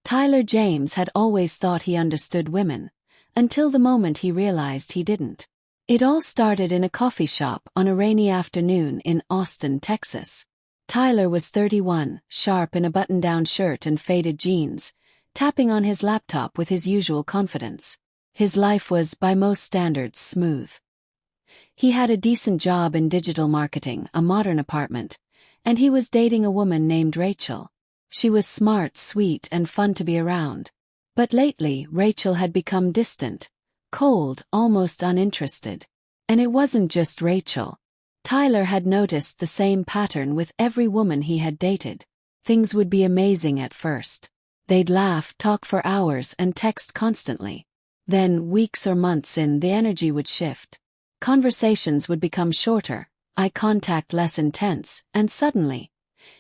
Tyler James had always thought he understood women, until the moment he realized he didn't. It all started in a coffee shop on a rainy afternoon in Austin, Texas. Tyler was 31, sharp in a button-down shirt and faded jeans, tapping on his laptop with his usual confidence. His life was, by most standards, smooth. He had a decent job in digital marketing, a modern apartment, and he was dating a woman named Rachel. She was smart, sweet, and fun to be around. But lately, Rachel had become distant, cold, almost uninterested. And it wasn't just Rachel. Tyler had noticed the same pattern with every woman he had dated. Things would be amazing at first. They'd laugh, talk for hours, and text constantly. Then, weeks or months in, the energy would shift. Conversations would become shorter, eye contact less intense, and suddenly,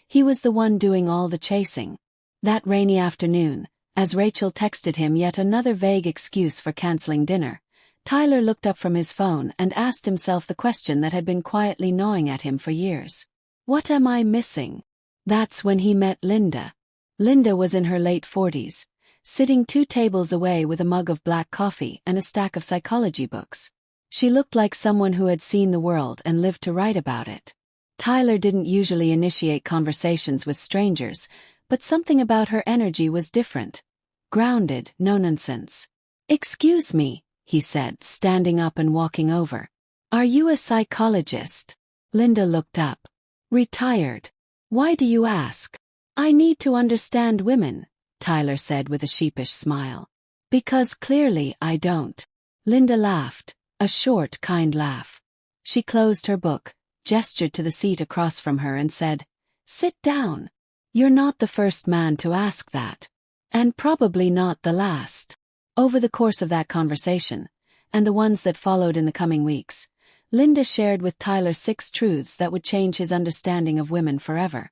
he was the one doing all the chasing. That rainy afternoon, as Rachel texted him yet another vague excuse for canceling dinner, Tyler looked up from his phone and asked himself the question that had been quietly gnawing at him for years. What am I missing? That's when he met Linda. Linda was in her late 40s, sitting 2 tables away with a mug of black coffee and a stack of psychology books. She looked like someone who had seen the world and lived to write about it. Tyler didn't usually initiate conversations with strangers, but something about her energy was different. Grounded, no nonsense. "Excuse me," he said, standing up and walking over. "Are you a psychologist?" Linda looked up. "Retired. Why do you ask?" "I need to understand women," Tyler said with a sheepish smile. "Because clearly I don't." Linda laughed, a short, kind laugh. She closed her book, gestured to the seat across from her and said, "Sit down. You're not the first man to ask that. And probably not the last." Over the course of that conversation, and the ones that followed in the coming weeks, Linda shared with Tyler 6 truths that would change his understanding of women forever.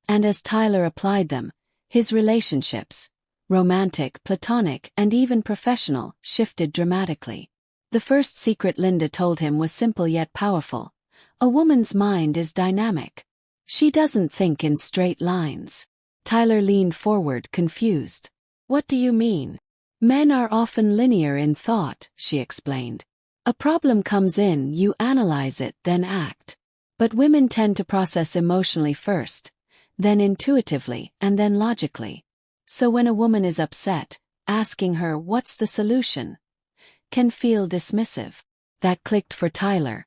And as Tyler applied them, his relationships, romantic, platonic, and even professional, shifted dramatically. The first secret Linda told him was simple yet powerful. A woman's mind is dynamic. She doesn't think in straight lines. Tyler leaned forward, confused. "What do you mean?" "Men are often linear in thought," she explained. "A problem comes in, you analyze it, then act. But women tend to process emotionally first, then intuitively, and then logically. So when a woman is upset, asking her, 'What's the solution?' can feel dismissive." That clicked for Tyler.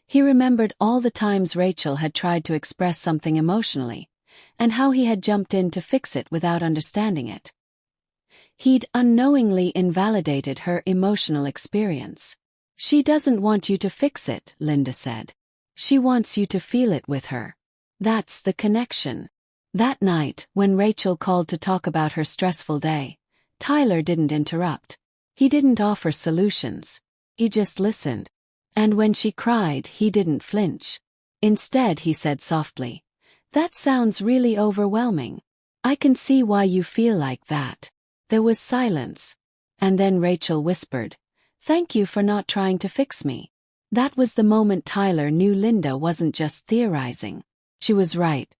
He remembered all the times Rachel had tried to express something emotionally, and how he had jumped in to fix it without understanding it. He'd unknowingly invalidated her emotional experience. "She doesn't want you to fix it," Linda said. "She wants you to feel it with her. That's the connection." That night, when Rachel called to talk about her stressful day, Tyler didn't interrupt. He didn't offer solutions. He just listened. And when she cried, he didn't flinch. Instead, he said softly, "That sounds really overwhelming. I can see why you feel like that." There was silence. And then Rachel whispered, "Thank you for not trying to fix me." That was the moment Tyler knew Linda wasn't just theorizing. She was right.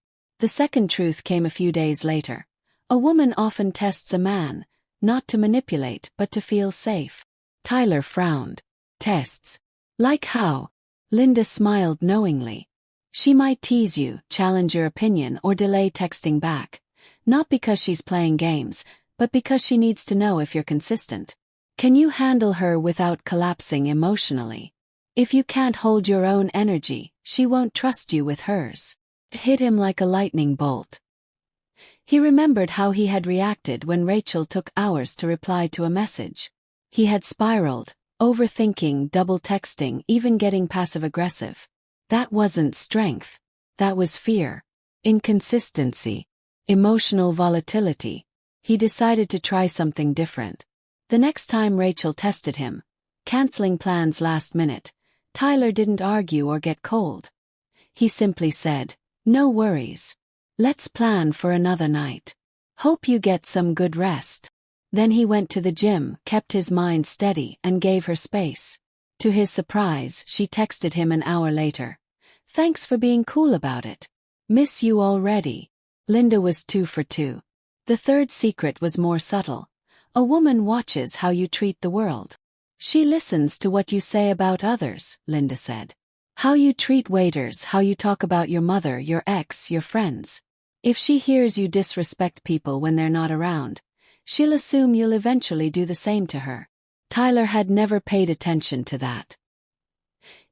The second truth came a few days later. A woman often tests a man, not to manipulate but to feel safe. Tyler frowned. "Tests? Like how?" Linda smiled knowingly. "She might tease you, challenge your opinion, or delay texting back. Not because she's playing games, but because she needs to know if you're consistent. Can you handle her without collapsing emotionally? If you can't hold your own energy, she won't trust you with hers." It hit him like a lightning bolt. He remembered how he had reacted when Rachel took hours to reply to a message. He had spiraled, overthinking, double texting, even getting passive-aggressive. That wasn't strength. That was fear. Inconsistency. Emotional volatility. He decided to try something different. The next time Rachel tested him, canceling plans last minute, Tyler didn't argue or get cold. He simply said, "No worries. Let's plan for another night. Hope you get some good rest." Then he went to the gym, kept his mind steady, and gave her space. To his surprise, she texted him an hour later. "Thanks for being cool about it. Miss you already." Linda was 2 for 2. The third secret was more subtle. A woman watches how you treat the world. She listens to what you say about others, Linda said. How you treat waiters, how you talk about your mother, your ex, your friends. If she hears you disrespect people when they're not around, she'll assume you'll eventually do the same to her. Tyler had never paid attention to that.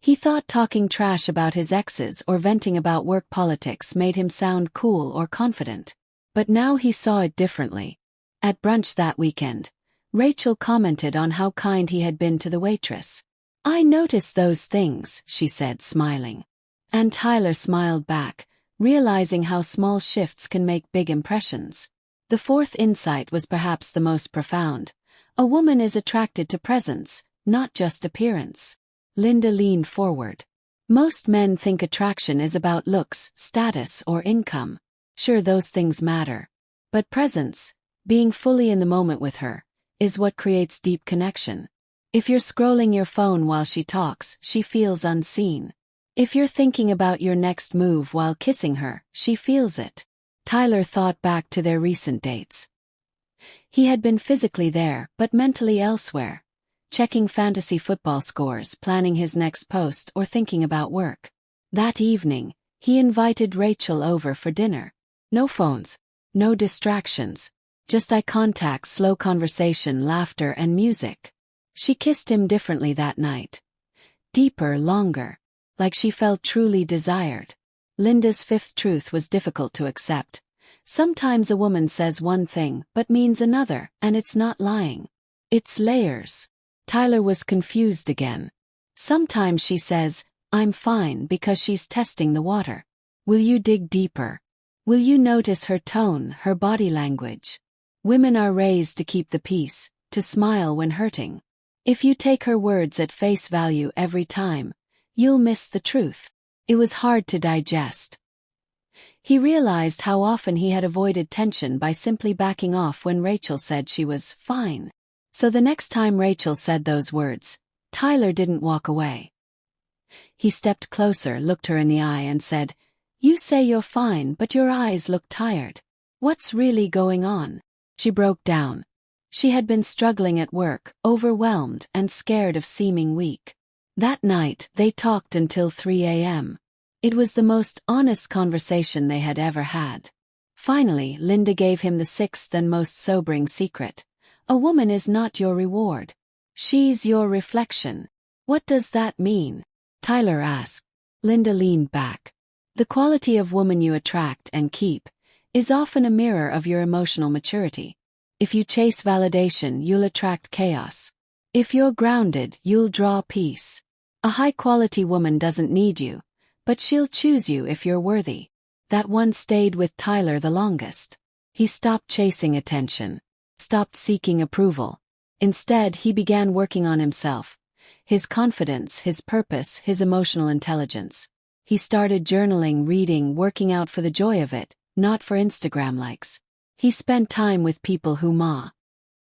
He thought talking trash about his exes or venting about work politics made him sound cool or confident. But now he saw it differently. At brunch that weekend, Rachel commented on how kind he had been to the waitress. "I noticed those things," she said, smiling. And Tyler smiled back, realizing how small shifts can make big impressions. The fourth insight was perhaps the most profound. A woman is attracted to presence, not just appearance. Linda leaned forward. Most men think attraction is about looks, status, or income. Sure, those things matter. But presence, being fully in the moment with her, is what creates deep connection. If you're scrolling your phone while she talks, she feels unseen. If you're thinking about your next move while kissing her, she feels it. Tyler thought back to their recent dates. He had been physically there, but mentally elsewhere, checking fantasy football scores, planning his next post, or thinking about work. That evening, he invited Rachel over for dinner. No phones, no distractions, just eye contact, slow conversation, laughter, and music. She kissed him differently that night. Deeper, longer, like she felt truly desired. Linda's fifth truth was difficult to accept. Sometimes a woman says one thing but means another, and it's not lying. It's layers. Tyler was confused again. Sometimes she says, "I'm fine," because she's testing the water. Will you dig deeper? Will you notice her tone, her body language? Women are raised to keep the peace, to smile when hurting. If you take her words at face value every time, you'll miss the truth. It was hard to digest. He realized how often he had avoided tension by simply backing off when Rachel said she was fine. So the next time Rachel said those words, Tyler didn't walk away. He stepped closer, looked her in the eye, and said, "You say you're fine, but your eyes look tired. What's really going on?" She broke down. She had been struggling at work, overwhelmed and scared of seeming weak. That night, they talked until 3 a.m. It was the most honest conversation they had ever had. Finally, Linda gave him the sixth and most sobering secret. A woman is not your reward. She's your reflection. What does that mean? Tyler asked. Linda leaned back. The quality of woman you attract and keep is often a mirror of your emotional maturity. If you chase validation, you'll attract chaos. If you're grounded, you'll draw peace. A high-quality woman doesn't need you, but she'll choose you if you're worthy. That one stayed with Tyler the longest. He stopped chasing attention, stopped seeking approval. Instead, he began working on himself, his confidence, his purpose, his emotional intelligence. He started journaling, reading, working out for the joy of it, not for Instagram likes. He spent time with people who